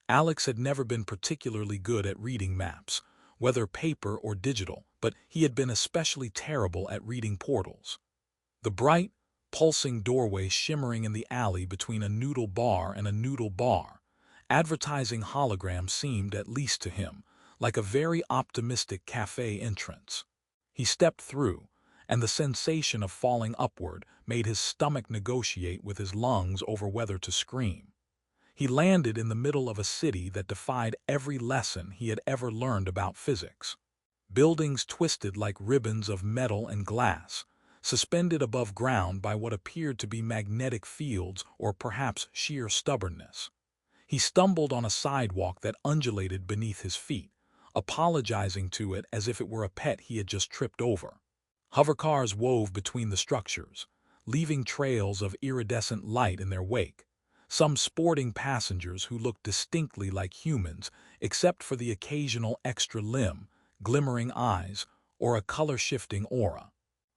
Alex had never been particularly good at reading maps, whether paper or digital, but he had been especially terrible at reading portals. The bright, pulsing doorway shimmering in the alley between a noodle bar and a noodle bar, advertising hologram seemed, at least to him, like a very optimistic cafe entrance. He stepped through, and the sensation of falling upward made his stomach negotiate with his lungs over whether to scream. He landed in the middle of a city that defied every lesson he had ever learned about physics. Buildings twisted like ribbons of metal and glass, suspended above ground by what appeared to be magnetic fields or perhaps sheer stubbornness. He stumbled on a sidewalk that undulated beneath his feet, apologizing to it as if it were a pet he had just tripped over. Hovercars wove between the structures, leaving trails of iridescent light in their wake, some sporting passengers who looked distinctly like humans except for the occasional extra limb, glimmering eyes, or a color-shifting aura.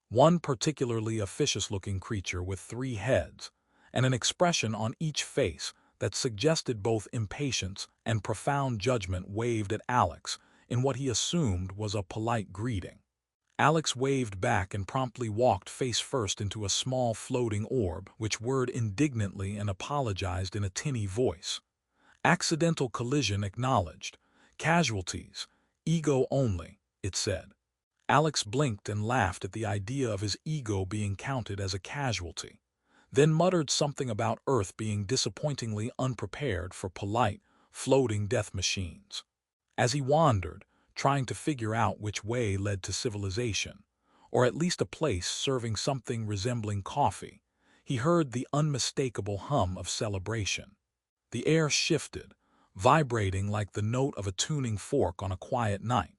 One particularly officious-looking creature with 3 heads, and an expression on each face that suggested both impatience and profound judgment waved at Alex in what he assumed was a polite greeting. Alex waved back and promptly walked face first into a small floating orb which whirred indignantly and apologized in a tinny voice. "Accidental collision acknowledged. Casualties. Ego only," it said. Alex blinked and laughed at the idea of his ego being counted as a casualty, then muttered something about Earth being disappointingly unprepared for polite, floating death machines. As he wandered, trying to figure out which way led to civilization, or at least a place serving something resembling coffee, he heard the unmistakable hum of celebration. The air shifted, vibrating like the note of a tuning fork on a quiet night.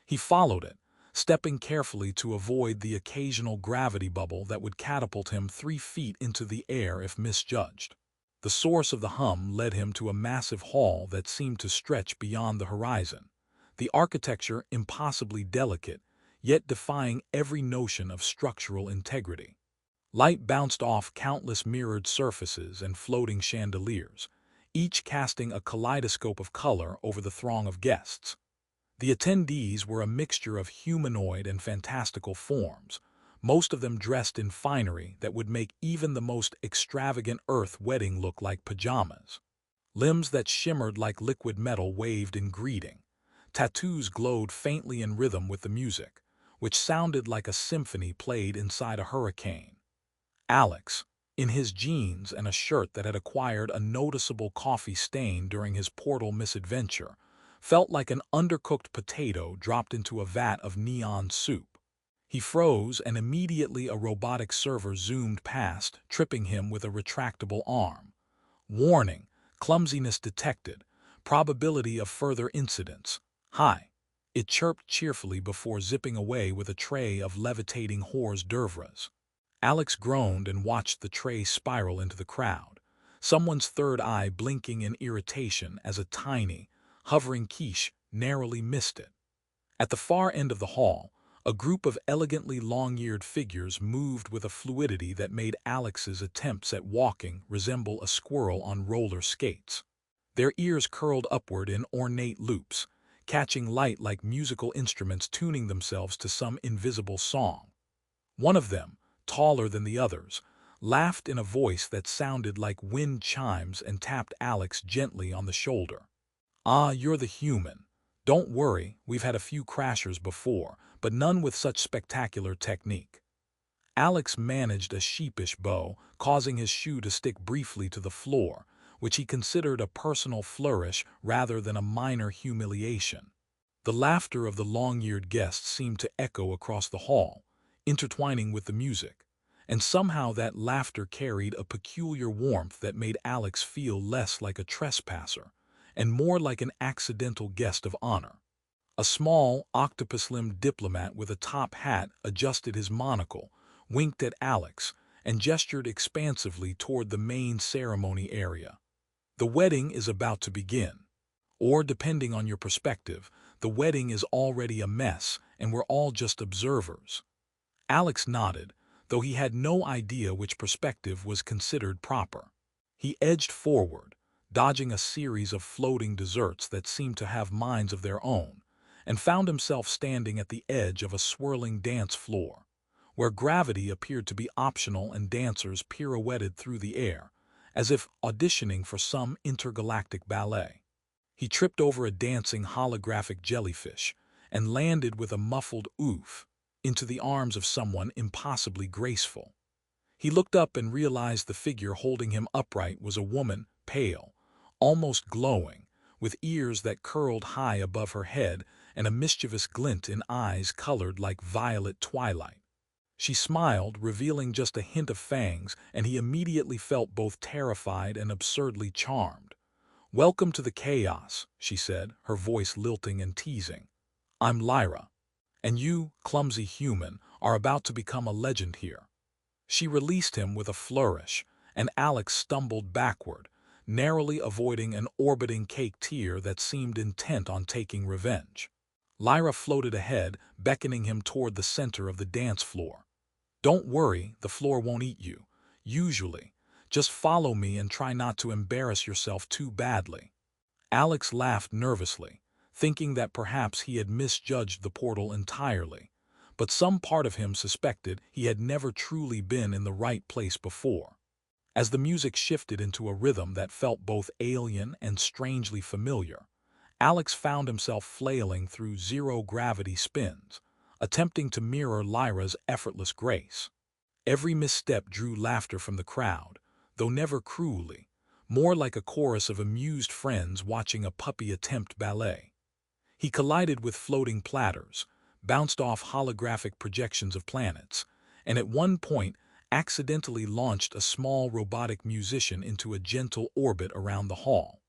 He followed it, stepping carefully to avoid the occasional gravity bubble that would catapult him 3 feet into the air if misjudged. The source of the hum led him to a massive hall that seemed to stretch beyond the horizon, the architecture impossibly delicate, yet defying every notion of structural integrity. Light bounced off countless mirrored surfaces and floating chandeliers, each casting a kaleidoscope of color over the throng of guests. The attendees were a mixture of humanoid and fantastical forms, most of them dressed in finery that would make even the most extravagant Earth wedding look like pajamas. Limbs that shimmered like liquid metal waved in greeting. Tattoos glowed faintly in rhythm with the music, which sounded like a symphony played inside a hurricane. Alex, in his jeans and a shirt that had acquired a noticeable coffee stain during his portal misadventure, felt like an undercooked potato dropped into a vat of neon soup. He froze, and immediately a robotic server zoomed past, tripping him with a retractable arm. "Warning, clumsiness detected. Probability of further incidents. High," it chirped cheerfully before zipping away with a tray of levitating hors d'oeuvres. Alex groaned and watched the tray spiral into the crowd, someone's third eye blinking in irritation as a tiny, hovering quiche narrowly missed it. At the far end of the hall, a group of elegantly long-eared figures moved with a fluidity that made Alex's attempts at walking resemble a squirrel on roller skates. Their ears curled upward in ornate loops, catching light like musical instruments tuning themselves to some invisible song. One of them, taller than the others, laughed in a voice that sounded like wind chimes and tapped Alex gently on the shoulder. "Ah, you're the human. Don't worry, we've had a few crashers before, but none with such spectacular technique." Alex managed a sheepish bow, causing his shoe to stick briefly to the floor, which he considered a personal flourish rather than a minor humiliation. The laughter of the long-eared guests seemed to echo across the hall, intertwining with the music, and somehow that laughter carried a peculiar warmth that made Alex feel less like a trespasser and more like an accidental guest of honor. A small, octopus-limbed diplomat with a top hat adjusted his monocle, winked at Alex, and gestured expansively toward the main ceremony area. "The wedding is about to begin. Or, depending on your perspective, the wedding is already a mess and we're all just observers." Alex nodded, though he had no idea which perspective was considered proper. He edged forward, dodging a series of floating desserts that seemed to have minds of their own, and found himself standing at the edge of a swirling dance floor, where gravity appeared to be optional and dancers pirouetted through the air, as if auditioning for some intergalactic ballet. He tripped over a dancing holographic jellyfish and landed with a muffled oof into the arms of someone impossibly graceful. He looked up and realized the figure holding him upright was a woman, pale, almost glowing, with ears that curled high above her head and a mischievous glint in eyes colored like violet twilight. She smiled, revealing just a hint of fangs, and he immediately felt both terrified and absurdly charmed. "Welcome to the chaos," she said, her voice lilting and teasing. "I'm Lyra, and you, clumsy human, are about to become a legend here." She released him with a flourish, and Alex stumbled backward, narrowly avoiding an orbiting cake tear that seemed intent on taking revenge. Lyra floated ahead, beckoning him toward the center of the dance floor. "Don't worry, the floor won't eat you. Usually. Just follow me and try not to embarrass yourself too badly." Alex laughed nervously, thinking that perhaps he had misjudged the portal entirely, but some part of him suspected he had never truly been in the right place before. As the music shifted into a rhythm that felt both alien and strangely familiar, Alex found himself flailing through zero-gravity spins, attempting to mirror Lyra's effortless grace. Every misstep drew laughter from the crowd, though never cruelly, more like a chorus of amused friends watching a puppy attempt ballet. He collided with floating platters, bounced off holographic projections of planets, and at one point accidentally launched a small robotic musician into a gentle orbit around the hall.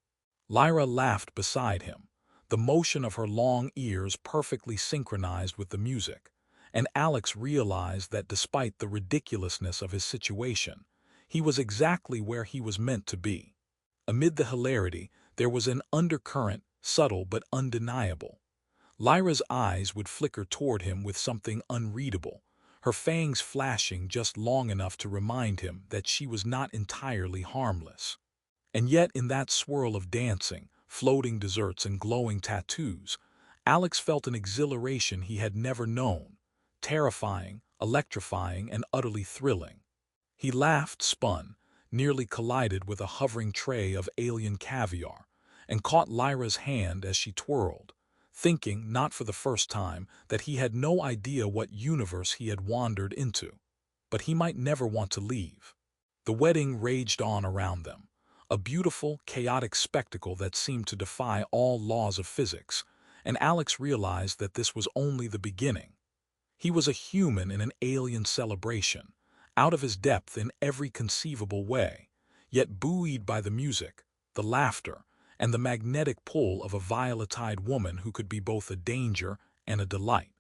Lyra laughed beside him, the motion of her long ears perfectly synchronized with the music, and Alex realized that despite the ridiculousness of his situation, he was exactly where he was meant to be. Amid the hilarity, there was an undercurrent, subtle but undeniable. Lyra's eyes would flicker toward him with something unreadable, her fangs flashing just long enough to remind him that she was not entirely harmless. And yet in that swirl of dancing, floating desserts and glowing tattoos, Alex felt an exhilaration he had never known, terrifying, electrifying, and utterly thrilling. He laughed, spun, nearly collided with a hovering tray of alien caviar, and caught Lyra's hand as she twirled, thinking, not for the first time, that he had no idea what universe he had wandered into. But he might never want to leave. The wedding raged on around them, a beautiful, chaotic spectacle that seemed to defy all laws of physics, and Alex realized that this was only the beginning. He was a human in an alien celebration, out of his depth in every conceivable way, yet buoyed by the music, the laughter, and the magnetic pull of a violet-eyed woman who could be both a danger and a delight.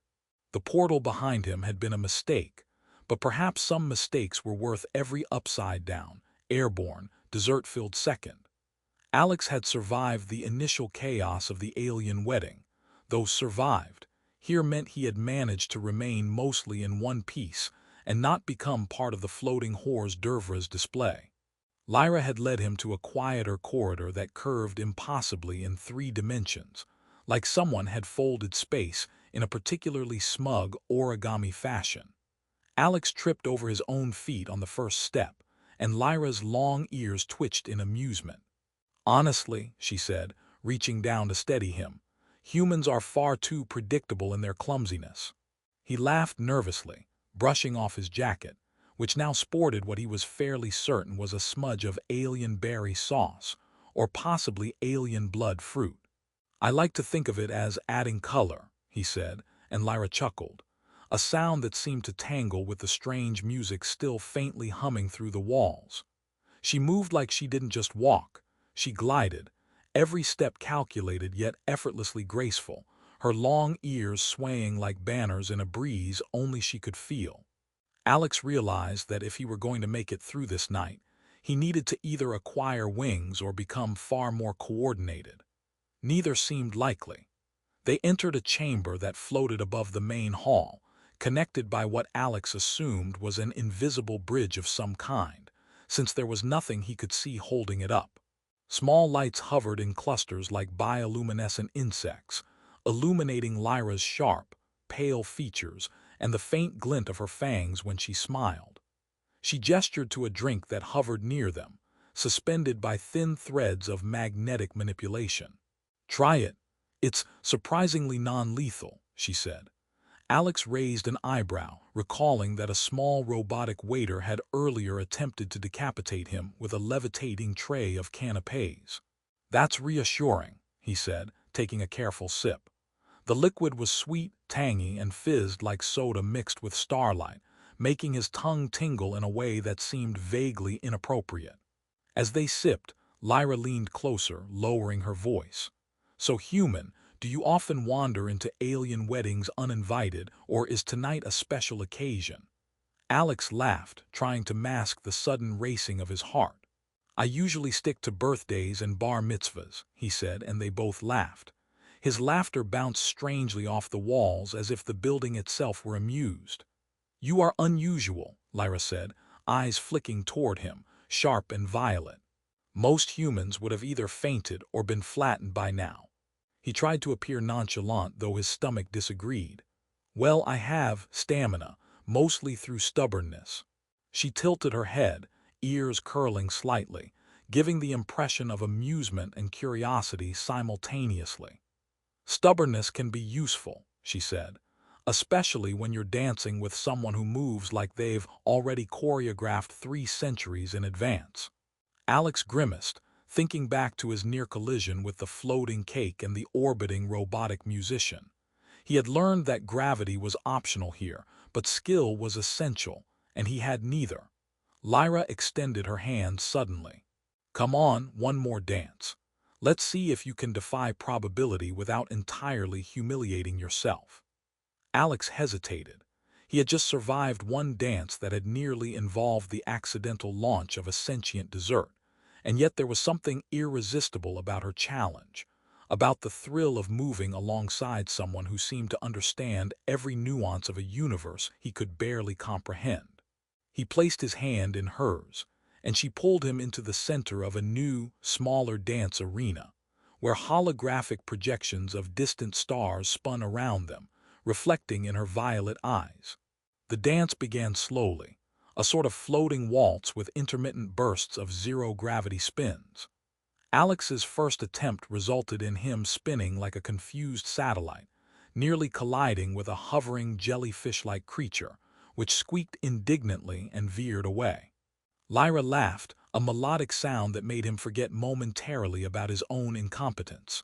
The portal behind him had been a mistake, but perhaps some mistakes were worth every upside-down, airborne, dessert-filled second. Alex had survived the initial chaos of the alien wedding, though survived, here meant he had managed to remain mostly in one piece and not become part of the floating hors d'oeuvres display. Lyra had led him to a quieter corridor that curved impossibly in 3 dimensions, like someone had folded space in a particularly smug origami fashion. Alex tripped over his own feet on the first step, and Lyra's long ears twitched in amusement. "Honestly," she said, reaching down to steady him, "humans are far too predictable in their clumsiness." He laughed nervously, brushing off his jacket, which now sported what he was fairly certain was a smudge of alien berry sauce, or possibly alien blood fruit. "I like to think of it as adding color," he said, and Lyra chuckled, a sound that seemed to tangle with the strange music still faintly humming through the walls. She moved like she didn't just walk, she glided, every step calculated yet effortlessly graceful, her long ears swaying like banners in a breeze only she could feel. Alex realized that if he were going to make it through this night, he needed to either acquire wings or become far more coordinated. Neither seemed likely. They entered a chamber that floated above the main hall, connected by what Alex assumed was an invisible bridge of some kind, since there was nothing he could see holding it up. Small lights hovered in clusters like bioluminescent insects, illuminating Lyra's sharp, pale features and the faint glint of her fangs when she smiled. She gestured to a drink that hovered near them, suspended by thin threads of magnetic manipulation. "Try it. It's surprisingly non-lethal," she said. Alex raised an eyebrow, recalling that a small robotic waiter had earlier attempted to decapitate him with a levitating tray of canapés. "That's reassuring," he said, taking a careful sip. The liquid was sweet, tangy, and fizzed like soda mixed with starlight, making his tongue tingle in a way that seemed vaguely inappropriate. As they sipped, Lyra leaned closer, lowering her voice. "So human, do you often wander into alien weddings uninvited, or is tonight a special occasion?" Alex laughed, trying to mask the sudden racing of his heart. "I usually stick to birthdays and bar mitzvahs," he said, and they both laughed. His laughter bounced strangely off the walls as if the building itself were amused. "You are unusual," Lyra said, eyes flicking toward him, sharp and violet. "Most humans would have either fainted or been flattened by now." He tried to appear nonchalant, though his stomach disagreed. "Well, I have stamina, mostly through stubbornness." She tilted her head, ears curling slightly, giving the impression of amusement and curiosity simultaneously. "Stubbornness can be useful," she said, "especially when you're dancing with someone who moves like they've already choreographed 3 centuries in advance." Alex grimaced, thinking back to his near collision with the floating cake and the orbiting robotic musician. He had learned that gravity was optional here, but skill was essential, and he had neither. Lyra extended her hand suddenly. "Come on, one more dance. Let's see if you can defy probability without entirely humiliating yourself." Alex hesitated. He had just survived one dance that had nearly involved the accidental launch of a sentient dessert, and yet there was something irresistible about her challenge, about the thrill of moving alongside someone who seemed to understand every nuance of a universe he could barely comprehend. He placed his hand in hers, and she pulled him into the center of a new, smaller dance arena, where holographic projections of distant stars spun around them, reflecting in her violet eyes. The dance began slowly, a sort of floating waltz with intermittent bursts of zero-gravity spins. Alex's first attempt resulted in him spinning like a confused satellite, nearly colliding with a hovering jellyfish-like creature, which squeaked indignantly and veered away. Lyra laughed, a melodic sound that made him forget momentarily about his own incompetence.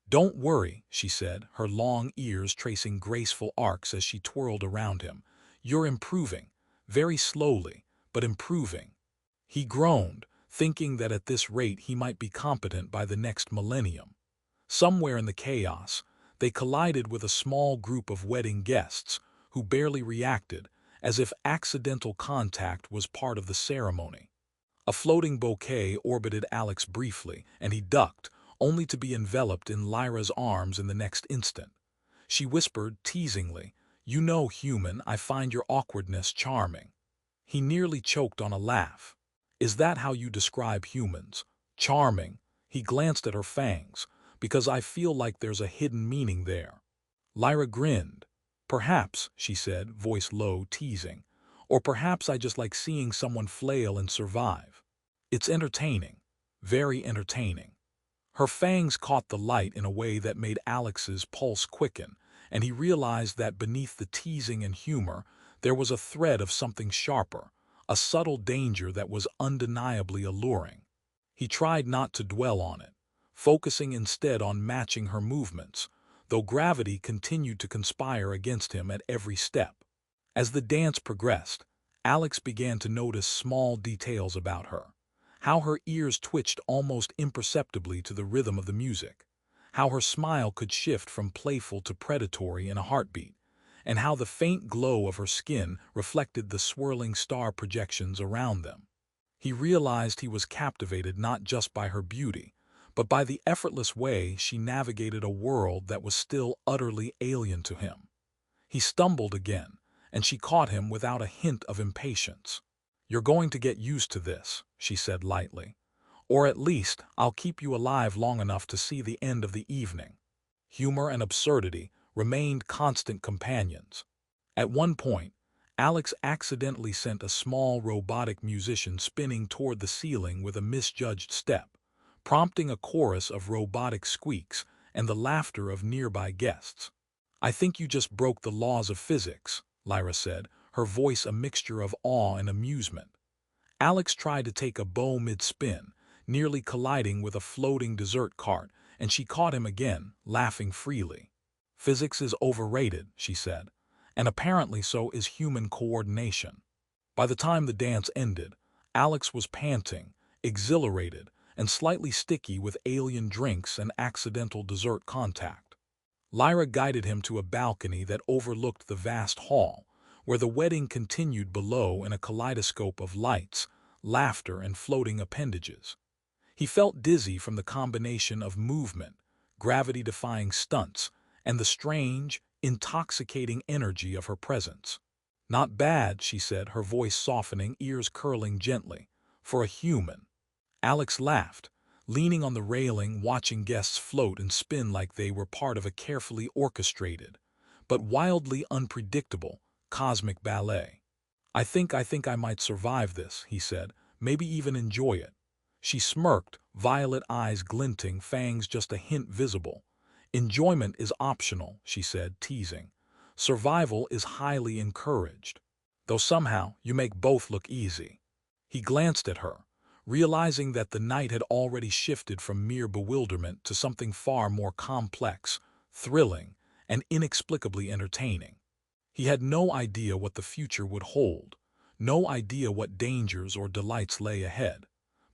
"Don't worry," she said, her long ears tracing graceful arcs as she twirled around him. "You're improving, very slowly, but improving." He groaned, thinking that at this rate he might be competent by the next millennium. Somewhere in the chaos, they collided with a small group of wedding guests, who barely reacted, as if accidental contact was part of the ceremony. A floating bouquet orbited Alex briefly, and he ducked, only to be enveloped in Lyra's arms in the next instant. She whispered teasingly, "You know, human, I find your awkwardness charming." He nearly choked on a laugh. "Is that how you describe humans? Charming?" He glanced at her fangs, "because I feel like there's a hidden meaning there." Lyra grinned. "Perhaps," she said, voice low, teasing. "Or perhaps I just like seeing someone flail and survive. It's entertaining. Very entertaining." Her fangs caught the light in a way that made Alex's pulse quicken, and he realized that beneath the teasing and humor, there was a thread of something sharper, a subtle danger that was undeniably alluring. He tried not to dwell on it, focusing instead on matching her movements, though gravity continued to conspire against him at every step. As the dance progressed, Alex began to notice small details about her. How her ears twitched almost imperceptibly to the rhythm of the music, how her smile could shift from playful to predatory in a heartbeat, and how the faint glow of her skin reflected the swirling star projections around them. He realized he was captivated not just by her beauty, but by the effortless way she navigated a world that was still utterly alien to him. He stumbled again, and she caught him without a hint of impatience. "You're going to get used to this," she said lightly. Or at least, I'll keep you alive long enough to see the end of the evening. Humor and absurdity remained constant companions. At one point, Alex accidentally sent a small robotic musician spinning toward the ceiling with a misjudged step, prompting a chorus of robotic squeaks and the laughter of nearby guests. "I think you just broke the laws of physics," Lyra said, her voice a mixture of awe and amusement. Alex tried to take a bow mid-spin, nearly colliding with a floating dessert cart, and she caught him again, laughing freely. "Physics is overrated," she said, "and apparently so is human coordination." By the time the dance ended, Alex was panting, exhilarated, and slightly sticky with alien drinks and accidental dessert contact. Lyra guided him to a balcony that overlooked the vast hall, where the wedding continued below in a kaleidoscope of lights, laughter, and floating appendages. He felt dizzy from the combination of movement, gravity-defying stunts, and the strange, intoxicating energy of her presence. "Not bad," she said, her voice softening, ears curling gently. "For a human." Alex laughed, leaning on the railing, watching guests float and spin like they were part of a carefully orchestrated, but wildly unpredictable, cosmic ballet. I think I might survive this," he said, "maybe even enjoy it." She smirked, violet eyes glinting, fangs just a hint visible. "Enjoyment is optional," she said, teasing. "Survival is highly encouraged. Though somehow you make both look easy." He glanced at her, realizing that the night had already shifted from mere bewilderment to something far more complex, thrilling, and inexplicably entertaining. He had no idea what the future would hold, no idea what dangers or delights lay ahead.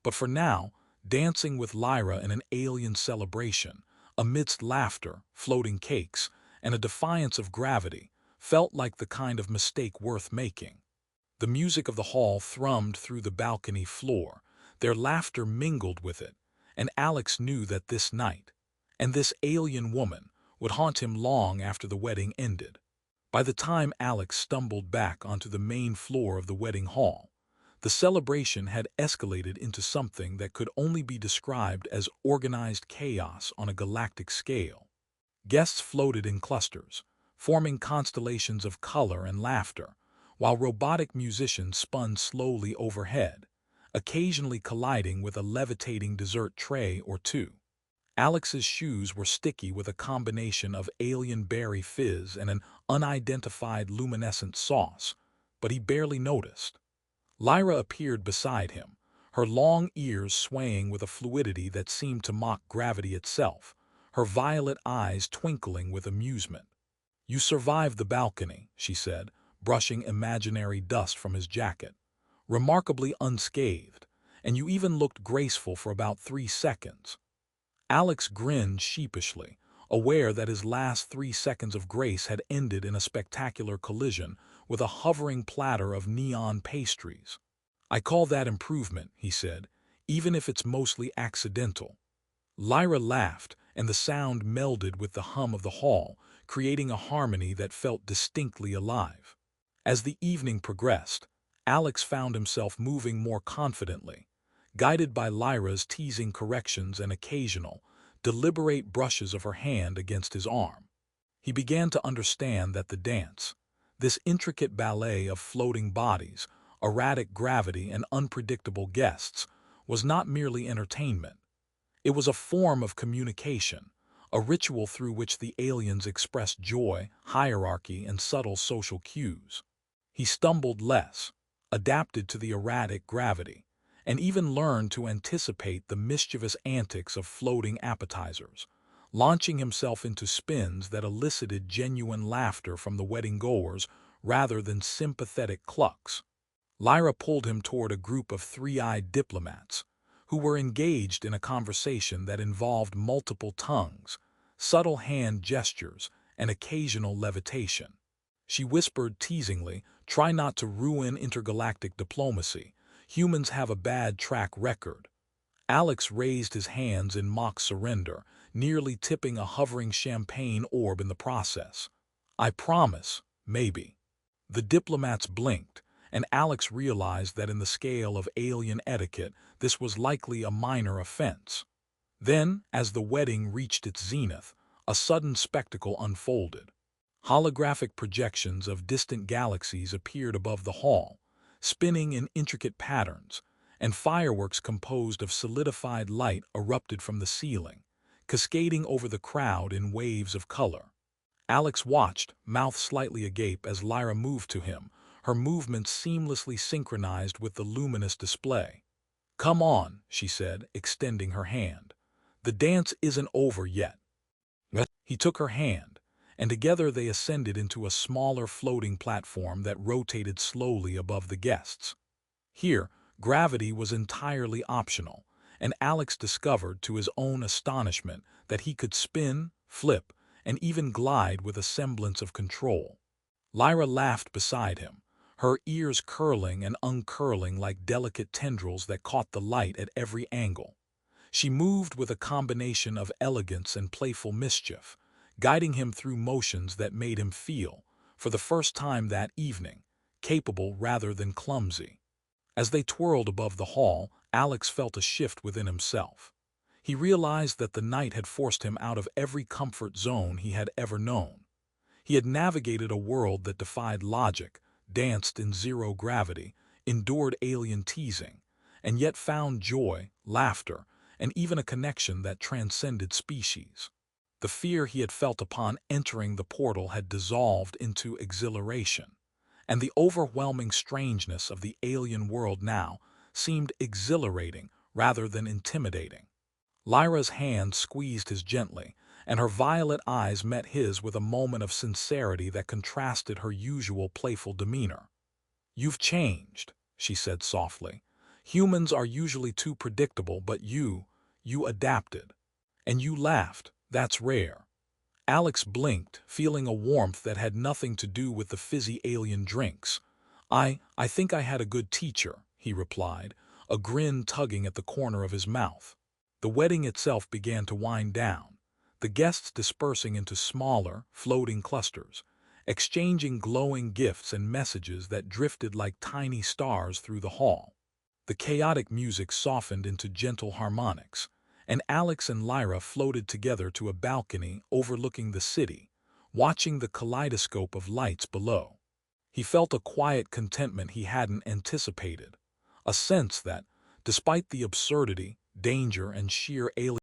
But for now, dancing with Lyra in an alien celebration, amidst laughter, floating cakes, and a defiance of gravity, felt like the kind of mistake worth making. The music of the hall thrummed through the balcony floor, their laughter mingled with it, and Alex knew that this night, and this alien woman, would haunt him long after the wedding ended. By the time Alex stumbled back onto the main floor of the wedding hall, the celebration had escalated into something that could only be described as organized chaos on a galactic scale. Guests floated in clusters, forming constellations of color and laughter, while robotic musicians spun slowly overhead, occasionally colliding with a levitating dessert tray or two. Alex's shoes were sticky with a combination of alien berry fizz and an unidentified luminescent sauce, but he barely noticed. Lyra appeared beside him, her long ears swaying with a fluidity that seemed to mock gravity itself, her violet eyes twinkling with amusement. "You survived the balcony," she said, brushing imaginary dust from his jacket. "Remarkably unscathed, and you even looked graceful for about 3 seconds." Alex grinned sheepishly, aware that his last 3 seconds of grace had ended in a spectacular collision with a hovering platter of neon pastries. "I call that improvement," he said, "even if it's mostly accidental." Lyra laughed, and the sound melded with the hum of the hall, creating a harmony that felt distinctly alive. As the evening progressed, Alex found himself moving more confidently, guided by Lyra's teasing corrections and occasional, deliberate brushes of her hand against his arm. He began to understand that the dance, this intricate ballet of floating bodies, erratic gravity, and unpredictable guests, was not merely entertainment. It was a form of communication, a ritual through which the aliens expressed joy, hierarchy, and subtle social cues. He stumbled less, adapted to the erratic gravity, and even learned to anticipate the mischievous antics of floating appetizers, launching himself into spins that elicited genuine laughter from the wedding-goers rather than sympathetic clucks. Lyra pulled him toward a group of three-eyed diplomats, who were engaged in a conversation that involved multiple tongues, subtle hand gestures, and occasional levitation. She whispered teasingly, "Try not to ruin intergalactic diplomacy. Humans have a bad track record." Alex raised his hands in mock surrender, nearly tipping a hovering champagne orb in the process. "I promise, maybe." The diplomats blinked, and Alex realized that in the scale of alien etiquette, this was likely a minor offense. Then, as the wedding reached its zenith, a sudden spectacle unfolded. Holographic projections of distant galaxies appeared above the hall, spinning in intricate patterns, and fireworks composed of solidified light erupted from the ceiling, cascading over the crowd in waves of color. Alex watched, mouth slightly agape, as Lyra moved to him, her movements seamlessly synchronized with the luminous display. "Come on," she said, extending her hand. "The dance isn't over yet." He took her hand, and together they ascended into a smaller floating platform that rotated slowly above the guests. Here, gravity was entirely optional, and Alex discovered to his own astonishment that he could spin, flip, and even glide with a semblance of control. Lyra laughed beside him, her ears curling and uncurling like delicate tendrils that caught the light at every angle. She moved with a combination of elegance and playful mischief, guiding him through motions that made him feel, for the first time that evening, capable rather than clumsy. As they twirled above the hall, Alex felt a shift within himself. He realized that the night had forced him out of every comfort zone he had ever known. He had navigated a world that defied logic, danced in zero gravity, endured alien teasing, and yet found joy, laughter, and even a connection that transcended species. The fear he had felt upon entering the portal had dissolved into exhilaration, and the overwhelming strangeness of the alien world now seemed exhilarating rather than intimidating. Lyra's hand squeezed his gently, and her violet eyes met his with a moment of sincerity that contrasted her usual playful demeanor. "You've changed," she said softly. "Humans are usually too predictable, but you adapted. And you laughed. That's rare." Alex blinked, feeling a warmth that had nothing to do with the fizzy alien drinks. I think I had a good teacher," he replied, a grin tugging at the corner of his mouth. The wedding itself began to wind down, the guests dispersing into smaller, floating clusters, exchanging glowing gifts and messages that drifted like tiny stars through the hall. The chaotic music softened into gentle harmonics, and Alex and Lyra floated together to a balcony overlooking the city, watching the kaleidoscope of lights below. He felt a quiet contentment he hadn't anticipated, a sense that, despite the absurdity, danger, and sheer alien